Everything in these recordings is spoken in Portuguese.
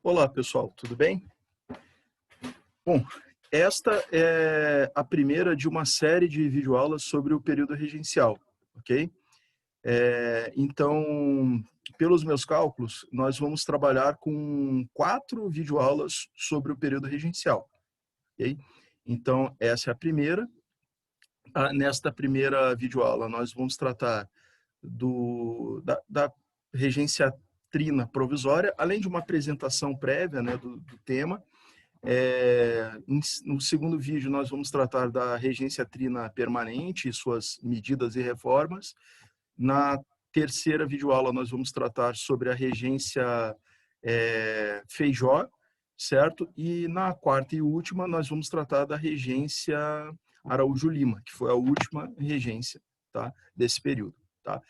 Olá, pessoal, tudo bem? Bom, esta é a primeira de uma série de videoaulas sobre o período regencial, ok? Então, pelos meus cálculos, nós vamos trabalhar com 4 videoaulas sobre o período regencial, ok? Então, essa é a primeira. Nesta primeira videoaula, nós vamos tratar da regência trina provisória, além de uma apresentação prévia, né, do tema. No segundo vídeo, nós vamos tratar da regência trina permanente e suas medidas e reformas. Na terceira videoaula, nós vamos tratar sobre a regência Feijó, certo? E na quarta e última, nós vamos tratar da regência Araújo Lima, que foi a última regência, tá, desse período. Tá?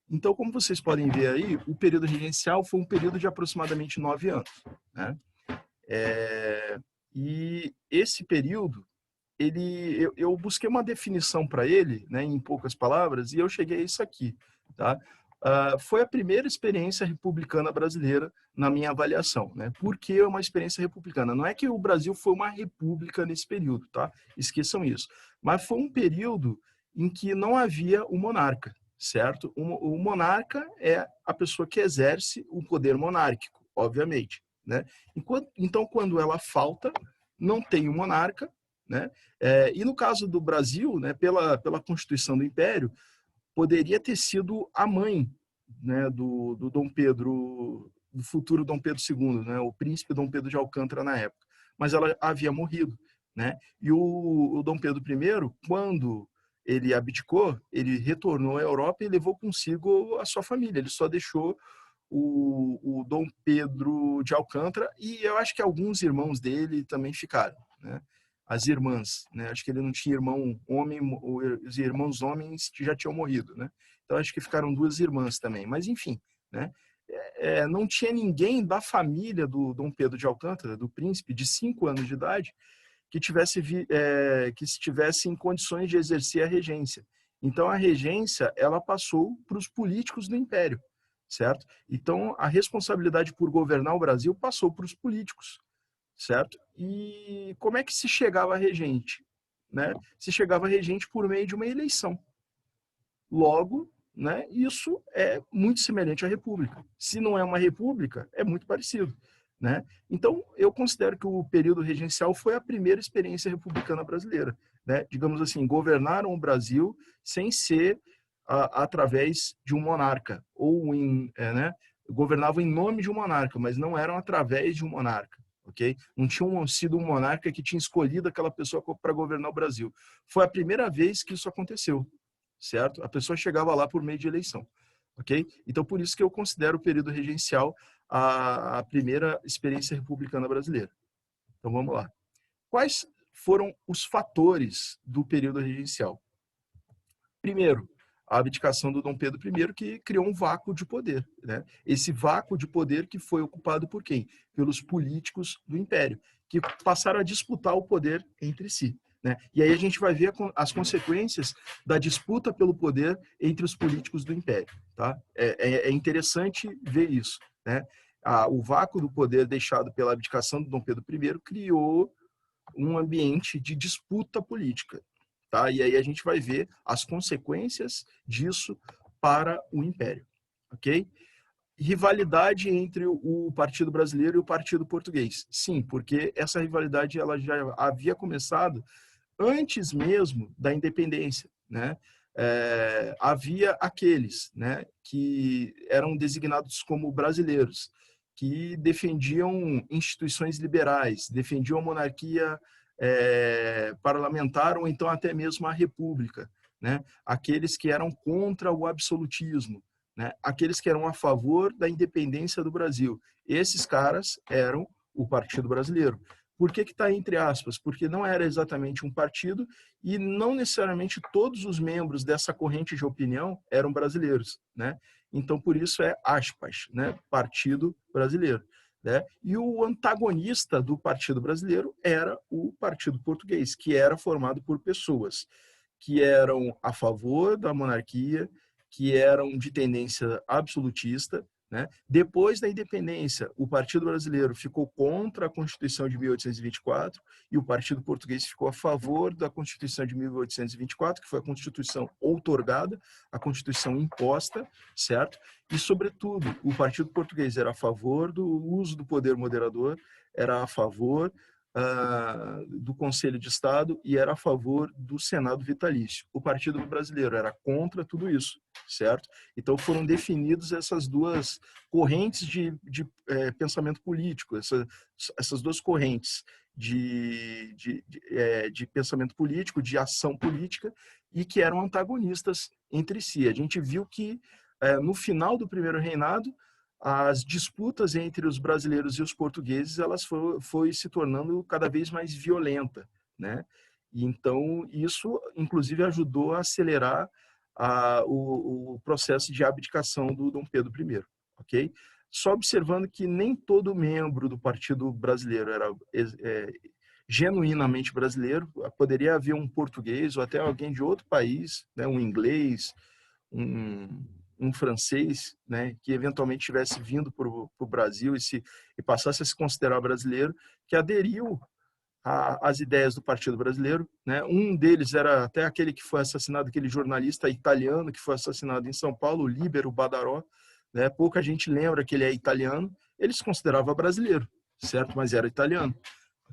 Então, como vocês podem ver aí, o período regencial foi um período de aproximadamente 9 anos. Né? E esse período, eu busquei uma definição para ele, né, em poucas palavras, e eu cheguei a isso aqui. Tá? Foi a primeira experiência republicana brasileira na minha avaliação. Né? Por que uma experiência republicana? Não é que o Brasil foi uma república nesse período, tá? Esqueçam isso. Mas foi um período em que não havia o monarca, certo? O monarca é a pessoa que exerce o poder monárquico, obviamente. Né? Então, quando ela falta, não tem o monarca, né? E no caso do Brasil, né, pela Constituição do Império, poderia ter sido a mãe, né, do Dom Pedro, do futuro Dom Pedro II, né, o príncipe Dom Pedro de Alcântara na época, mas ela havia morrido. Né? E o Dom Pedro I, quando ele abdicou, ele retornou à Europa e levou consigo a sua família, ele só deixou o Dom Pedro de Alcântara e eu acho que alguns irmãos dele também ficaram, né? As irmãs, né? Acho que ele não tinha irmão homem, os irmãos homens já tinham morrido, né? Então acho que ficaram 2 irmãs também, mas enfim, né? Não tinha ninguém da família do Dom Pedro de Alcântara, do príncipe de 5 anos de idade, que estivesse em condições de exercer a regência. Então a regência ela passou para os políticos do Império, certo? Então a responsabilidade por governar o Brasil passou para os políticos, certo? E como é que se chegava a regente? Né? Se chegava a regente por meio de uma eleição. Logo, né, isso é muito semelhante à república. Se não é uma república, é muito parecido. Né? Então, eu considero que o período regencial foi a primeira experiência republicana brasileira. Né? Digamos assim, governaram o Brasil sem ser através de um monarca, né? Governavam em nome de um monarca, mas não eram através de um monarca. Okay? Não tinha sido um monarca que tinha escolhido aquela pessoa para governar o Brasil. Foi a primeira vez que isso aconteceu, certo? A pessoa chegava lá por meio de eleição, ok? Então, por isso que eu considero o período regencial a primeira experiência republicana brasileira. Então, vamos lá. Quais foram os fatores do período regencial? Primeiro, a abdicação do Dom Pedro I, que criou um vácuo de poder. Né? Esse vácuo de poder que foi ocupado por quem? Pelos políticos do Império, que passaram a disputar o poder entre si. Né? E aí a gente vai ver as consequências da disputa pelo poder entre os políticos do Império. Tá? É interessante ver isso. Né? O vácuo do poder deixado pela abdicação do Dom Pedro I criou um ambiente de disputa política. Tá? E aí a gente vai ver as consequências disso para o Império. Ok? Rivalidade entre o Partido Brasileiro e o Partido Português. Sim, porque essa rivalidade ela já havia começado antes mesmo da independência. Né? Havia aqueles, né, que eram designados como brasileiros, que defendiam instituições liberais, defendiam a monarquia parlamentar ou então até mesmo a república. Né? Aqueles que eram contra o absolutismo, né? Aqueles que eram a favor da independência do Brasil. Esses caras eram o Partido Brasileiro. Por que está entre aspas? Porque não era exatamente um partido e não necessariamente todos os membros dessa corrente de opinião eram brasileiros. Né? Então, por isso é aspas, né? Partido Brasileiro. Né? E o antagonista do Partido Brasileiro era o Partido Português, que era formado por pessoas que eram a favor da monarquia, que eram de tendência absolutista, né? Depois da independência, o Partido Brasileiro ficou contra a Constituição de 1824 e o Partido Português ficou a favor da Constituição de 1824, que foi a Constituição outorgada, a Constituição imposta, certo? E, sobretudo, o Partido Português era a favor do uso do poder moderador, era a favor do Conselho de Estado e era a favor do Senado vitalício. O Partido Brasileiro era contra tudo isso, certo? Então foram definidas essas duas correntes de pensamento político, essas duas correntes de pensamento político, de ação política, e que eram antagonistas entre si. A gente viu que no final do primeiro reinado, as disputas entre os brasileiros e os portugueses, elas foi se tornando cada vez mais violenta, né? E então isso, inclusive, ajudou a acelerar o processo de abdicação do Dom Pedro I, ok? Só observando que nem todo membro do Partido Brasileiro era genuinamente brasileiro, poderia haver um português ou até alguém de outro país, né, um inglês, um francês, né, que eventualmente tivesse vindo para o Brasil e passasse a se considerar brasileiro, que aderiu às ideias do Partido Brasileiro, né? Um deles era até aquele que foi assassinado, aquele jornalista italiano que foi assassinado em São Paulo, Libero Badaró, né? Pouca gente lembra que ele é italiano, ele se considerava brasileiro, certo? Mas era italiano.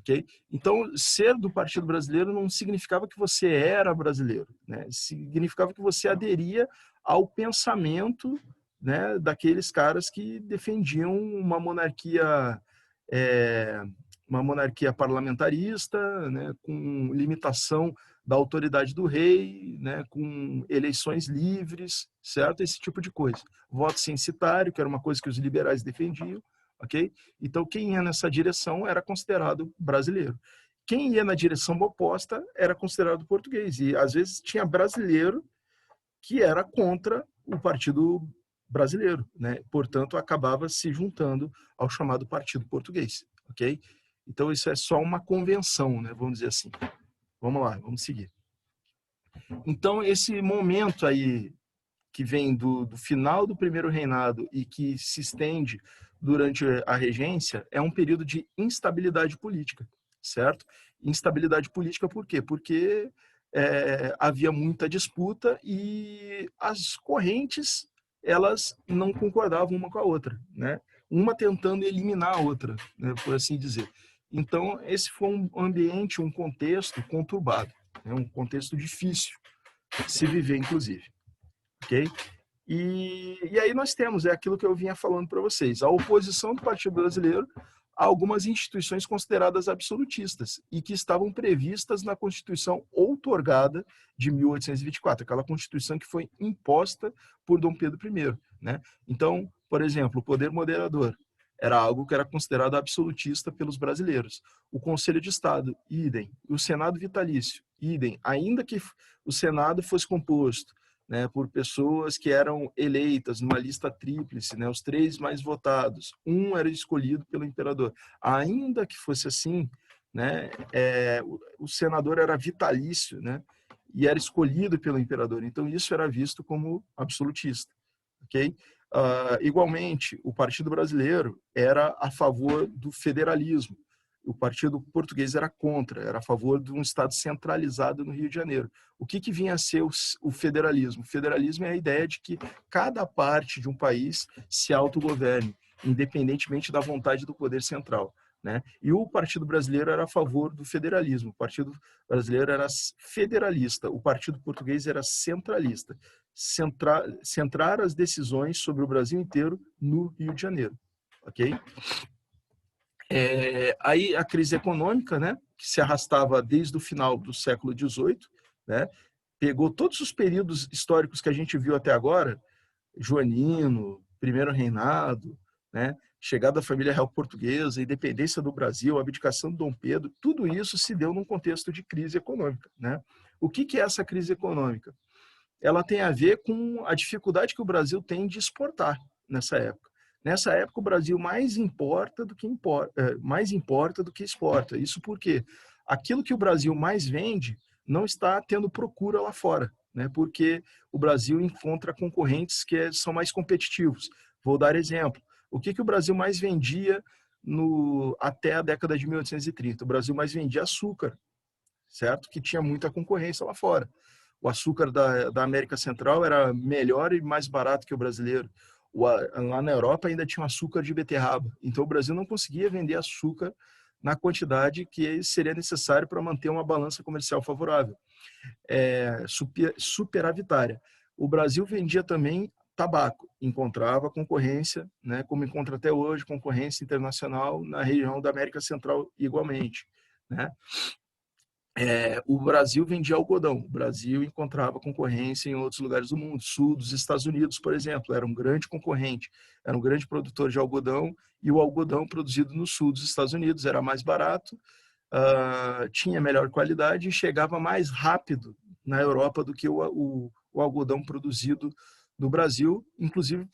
Okay? Então, ser do Partido Brasileiro não significava que você era brasileiro, né? Significava que você aderia ao pensamento, né, daqueles caras que defendiam uma monarquia parlamentarista, né, com limitação da autoridade do rei, né, com eleições livres, certo? Esse tipo de coisa. Voto censitário, que era uma coisa que os liberais defendiam, ok? Então, quem ia nessa direção era considerado brasileiro. Quem ia na direção oposta era considerado português. E, às vezes, tinha brasileiro que era contra o Partido Brasileiro, né? Portanto, acabava se juntando ao chamado Partido Português, ok? Então, isso é só uma convenção, né? Vamos dizer assim. Vamos lá, vamos seguir. Então, esse momento aí que vem do final do primeiro reinado e que se estende durante a regência é um período de instabilidade política, certo? Instabilidade política por quê? Porque havia muita disputa e as correntes elas não concordavam uma com a outra, né? Uma tentando eliminar a outra, né, por assim dizer. Então, esse foi um ambiente, um contexto conturbado, né, um contexto difícil de se viver, inclusive. Ok? E aí nós temos, é aquilo que eu vinha falando para vocês, a oposição do Partido Brasileiro a algumas instituições consideradas absolutistas e que estavam previstas na Constituição outorgada de 1824, aquela Constituição que foi imposta por Dom Pedro I, né? Então, por exemplo, o poder moderador era algo que era considerado absolutista pelos brasileiros. O Conselho de Estado, idem. O Senado vitalício, idem. Ainda que o Senado fosse composto, né, por pessoas que eram eleitas numa lista tríplice, né, os 3 mais votados, um era escolhido pelo imperador. Ainda que fosse assim, né, o senador era vitalício, né, e era escolhido pelo imperador. Então isso era visto como absolutista, ok? Igualmente, o Partido Brasileiro era a favor do federalismo. O Partido Português era contra, era a favor de um Estado centralizado no Rio de Janeiro. O que vinha a ser o federalismo? O federalismo é a ideia de que cada parte de um país se autogoverne, independentemente da vontade do poder central, né? E o Partido Brasileiro era a favor do federalismo. O Partido Brasileiro era federalista, o Partido Português era centralista. Centrar as decisões sobre o Brasil inteiro no Rio de Janeiro, ok? Aí a crise econômica, né, que se arrastava desde o final do século XVIII, né, pegou todos os períodos históricos que a gente viu até agora, Joanino, Primeiro Reinado, né, chegada da família real portuguesa, independência do Brasil, abdicação de Dom Pedro, tudo isso se deu num contexto de crise econômica, né? O que é essa crise econômica? Ela tem a ver com a dificuldade que o Brasil tem de exportar nessa época. Nessa época, o Brasil mais importa do que exporta. Isso porque aquilo que o Brasil mais vende não está tendo procura lá fora, né? Porque o Brasil encontra concorrentes que são mais competitivos. Vou dar exemplo. O que o Brasil mais vendia até a década de 1830? O Brasil mais vendia açúcar, certo? Que tinha muita concorrência lá fora. O açúcar da América Central era melhor e mais barato que o brasileiro. Lá na Europa ainda tinha açúcar de beterraba. Então o Brasil não conseguia vender açúcar na quantidade que seria necessário para manter uma balança comercial favorável, superavitária. O Brasil vendia também tabaco, encontrava concorrência, né, como encontra até hoje, concorrência internacional na região da América Central igualmente, né? O Brasil vendia algodão, o Brasil encontrava concorrência em outros lugares do mundo, sul dos Estados Unidos, por exemplo, era um grande concorrente, era um grande produtor de algodão, e o algodão produzido no sul dos Estados Unidos era mais barato, tinha melhor qualidade e chegava mais rápido na Europa do que o algodão produzido no Brasil, inclusive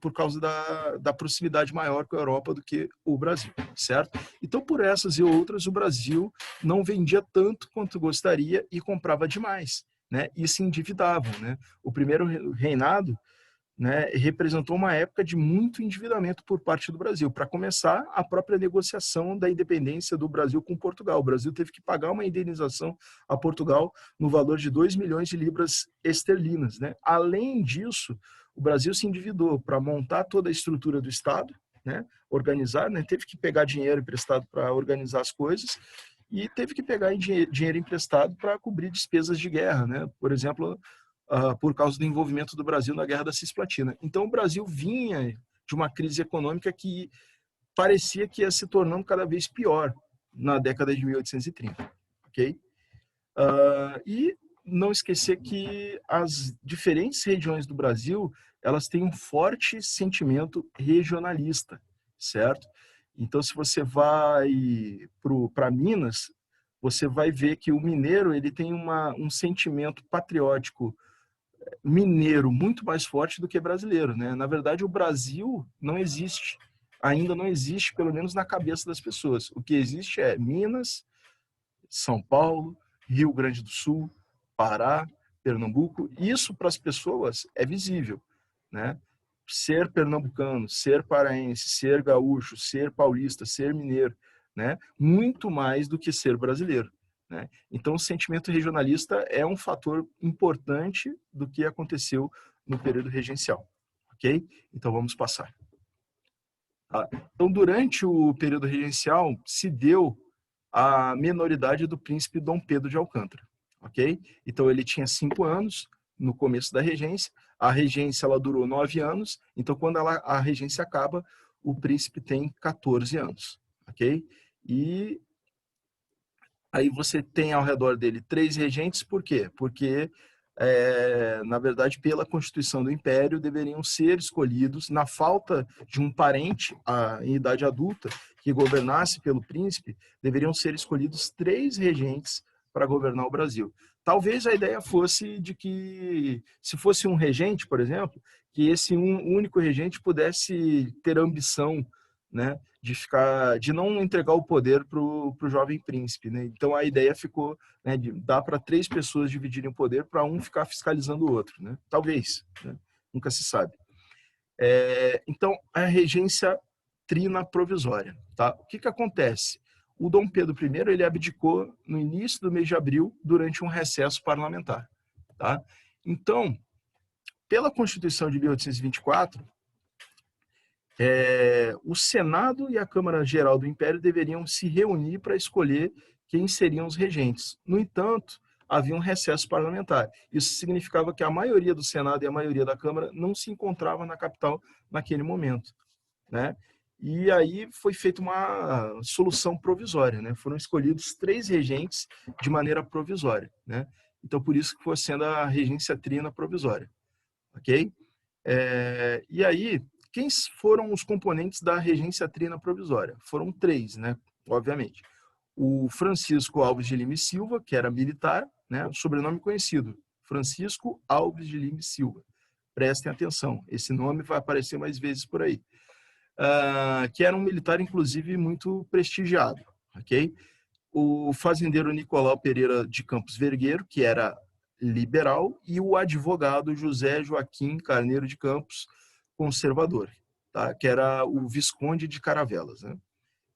por causa da proximidade maior com a Europa do que o Brasil, certo? Então, por essas e outras, o Brasil não vendia tanto quanto gostaria e comprava demais, né? E se endividavam, né? O primeiro reinado, né, representou uma época de muito endividamento por parte do Brasil. Para começar, a própria negociação da independência do Brasil com Portugal. O Brasil teve que pagar uma indenização a Portugal no valor de 2 milhões de libras esterlinas, né? Além disso, o Brasil se endividou para montar toda a estrutura do Estado, né, organizar, né, teve que pegar dinheiro emprestado para organizar as coisas e teve que pegar dinheiro emprestado para cobrir despesas de guerra, né? Por exemplo, por causa do envolvimento do Brasil na Guerra da Cisplatina. Então, o Brasil vinha de uma crise econômica que parecia que ia se tornando cada vez pior na década de 1830, ok? E não esquecer que as diferentes regiões do Brasil, elas têm um forte sentimento regionalista, certo? Então, se você vai para Minas, você vai ver que o mineiro ele tem um sentimento patriótico mineiro muito mais forte do que brasileiro, né? Na verdade, o Brasil não existe, ainda não existe, pelo menos na cabeça das pessoas. O que existe é Minas, São Paulo, Rio Grande do Sul, Pará, Pernambuco. Isso para as pessoas é visível, né? Ser pernambucano, ser paraense, ser gaúcho, ser paulista, ser mineiro, né? Muito mais do que ser brasileiro, né? Então, o sentimento regionalista é um fator importante do que aconteceu no período regencial, ok? Então, vamos passar. Então, durante o período regencial, se deu a menoridade do príncipe Dom Pedro de Alcântara, ok? Então, ele tinha 5 anos no começo da regência, a regência ela durou 9 anos, então, quando a regência acaba, o príncipe tem 14 anos, ok? E aí você tem ao redor dele 3 regentes, por quê? Porque, na verdade, pela Constituição do Império, deveriam ser escolhidos, na falta de um parente em idade adulta que governasse pelo príncipe, deveriam ser escolhidos 3 regentes para governar o Brasil. Talvez a ideia fosse de que, se fosse um regente, por exemplo, que esse único regente pudesse ter ambição, né, de não entregar o poder para o jovem príncipe, né? Então a ideia ficou, né, de dar para 3 pessoas dividirem o poder para um ficar fiscalizando o outro, né? Talvez, né? Nunca se sabe. Então a regência trina provisória, tá? O que acontece? O Dom Pedro I ele abdicou no início do mês de abril durante um recesso parlamentar, tá? Então, pela Constituição de 1824 o Senado e a Câmara Geral do Império deveriam se reunir para escolher quem seriam os regentes. No entanto, havia um recesso parlamentar. Isso significava que a maioria do Senado e a maioria da Câmara não se encontrava na capital naquele momento, né? E aí foi feita uma solução provisória, né? Foram escolhidos 3 regentes de maneira provisória, né? Então, por isso que foi sendo a regência trina provisória, ok? E aí, quem foram os componentes da regência trina provisória? Foram 3, né? Obviamente. O Francisco Alves de Lima e Silva, que era militar, né? O sobrenome conhecido, Francisco Alves de Lima e Silva. Prestem atenção, esse nome vai aparecer mais vezes por aí. Que era um militar, inclusive, muito prestigiado, ok? O fazendeiro Nicolau Pereira de Campos Vergueiro, que era liberal, e o advogado José Joaquim Carneiro de Campos, conservador. tá? Que era o Visconde de Caravelas, né?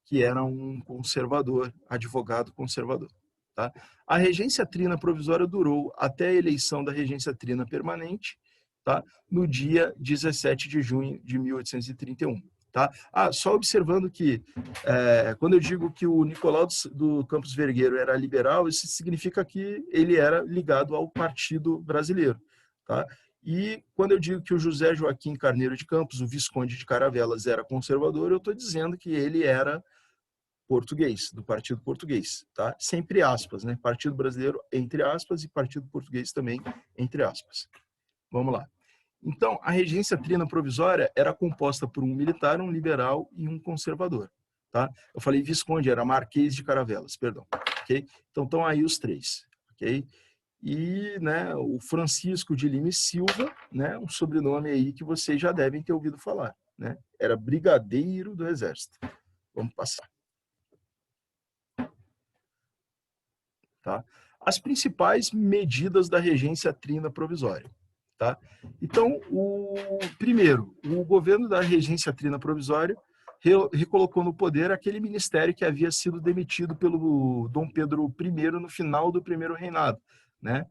Que era um conservador, advogado conservador. Tá? A regência trina provisória durou até a eleição da regência trina permanente, tá? No dia 17 de junho de 1831. Tá? Só observando que, quando eu digo que o Nicolau do Campos Vergueiro era liberal, isso significa que ele era ligado ao Partido Brasileiro. Tá? E quando eu digo que o José Joaquim Carneiro de Campos, o Visconde de Caravelas, era conservador, eu estou dizendo que ele era português, do Partido Português, tá? Sempre aspas, né? Partido Brasileiro, entre aspas, e Partido Português também, entre aspas. Vamos lá. Então, a regência trina provisória era composta por um militar, um liberal e um conservador, tá? Eu falei Visconde, era Marquês de Caravelas, perdão, ok? Então, estão aí os três, ok? E, né, o Francisco de Lima e Silva, né, um sobrenome aí que vocês já devem ter ouvido falar, né? Era brigadeiro do Exército. Vamos passar. Tá? As principais medidas da regência trina provisória. Tá? Então, primeiro, o governo da regência trina provisória recolocou no poder aquele ministério que havia sido demitido pelo Dom Pedro I no final do primeiro reinado, né?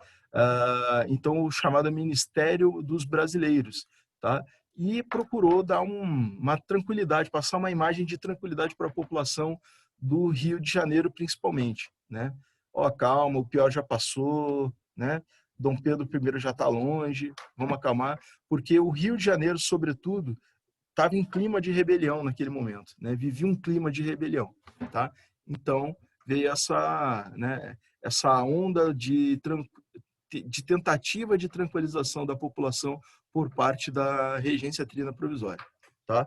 Então, o chamado Ministério dos Brasileiros, tá? E procurou dar uma tranquilidade, passar uma imagem de tranquilidade para a população do Rio de Janeiro, principalmente, né? Calma, o pior já passou, né? Dom Pedro I já está longe, vamos acalmar, porque o Rio de Janeiro, sobretudo, estava em clima de rebelião naquele momento, né? Vivia um clima de rebelião, tá? Então, veio essa onda de tentativa de tranquilização da população por parte da regência trina provisória, tá?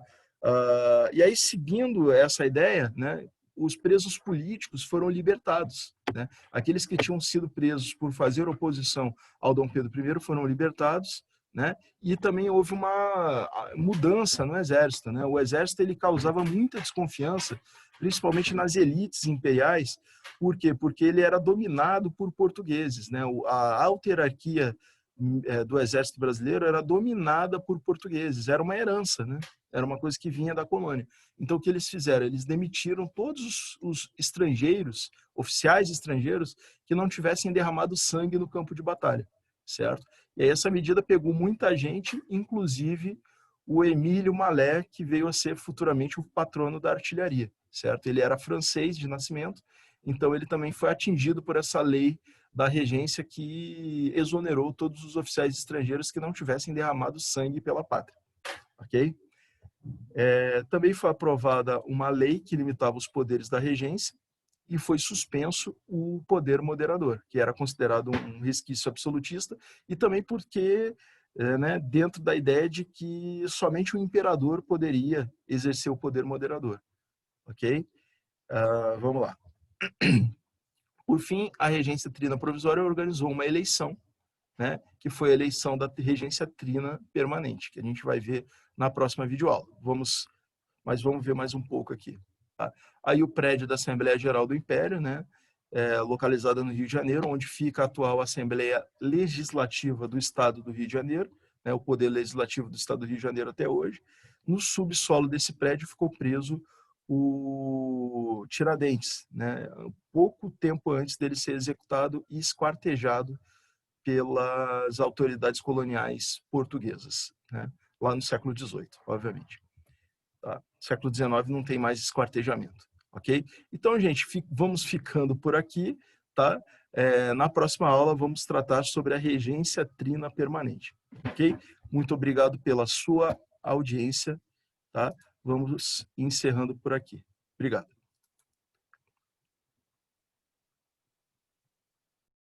E aí, seguindo essa ideia, né, os presos políticos foram libertados, né? Aqueles que tinham sido presos por fazer oposição ao Dom Pedro I foram libertados, né? E também houve uma mudança no exército, né? O exército ele causava muita desconfiança, principalmente nas elites imperiais. Por quê? Porque ele era dominado por portugueses, né? A alta hierarquia do exército brasileiro era dominada por portugueses, era uma herança, né? Era uma coisa que vinha da colônia. Então, o que eles fizeram? Eles demitiram todos os estrangeiros, oficiais estrangeiros, que não tivessem derramado sangue no campo de batalha, certo? E aí essa medida pegou muita gente, inclusive o Emílio Mallet, que veio a ser futuramente o patrono da artilharia, certo? Ele era francês de nascimento, então ele também foi atingido por essa lei da regência que exonerou todos os oficiais estrangeiros que não tivessem derramado sangue pela pátria, ok? Também foi aprovada uma lei que limitava os poderes da regência e foi suspenso o poder moderador, que era considerado um resquício absolutista, e também porque, né, dentro da ideia de que somente o imperador poderia exercer o poder moderador, ok? Vamos lá. Por fim, a regência trina provisória organizou uma eleição, né, que foi a eleição da regência trina permanente, que a gente vai ver na próxima videoaula. Mas vamos ver mais um pouco aqui. Tá? Aí o prédio da Assembleia Geral do Império, né, localizada no Rio de Janeiro, onde fica a atual Assembleia Legislativa do Estado do Rio de Janeiro, né, o Poder Legislativo do Estado do Rio de Janeiro até hoje. No subsolo desse prédio ficou preso o Tiradentes, né, pouco tempo antes dele ser executado e esquartejado pelas autoridades coloniais portuguesas, né, lá no século XVIII, obviamente. Tá? Século XIX não tem mais esquartejamento, ok? Então, gente, vamos ficando por aqui, tá? Na próxima aula vamos tratar sobre a regência trina permanente, ok? Muito obrigado pela sua audiência, tá? Vamos encerrando por aqui. Obrigado.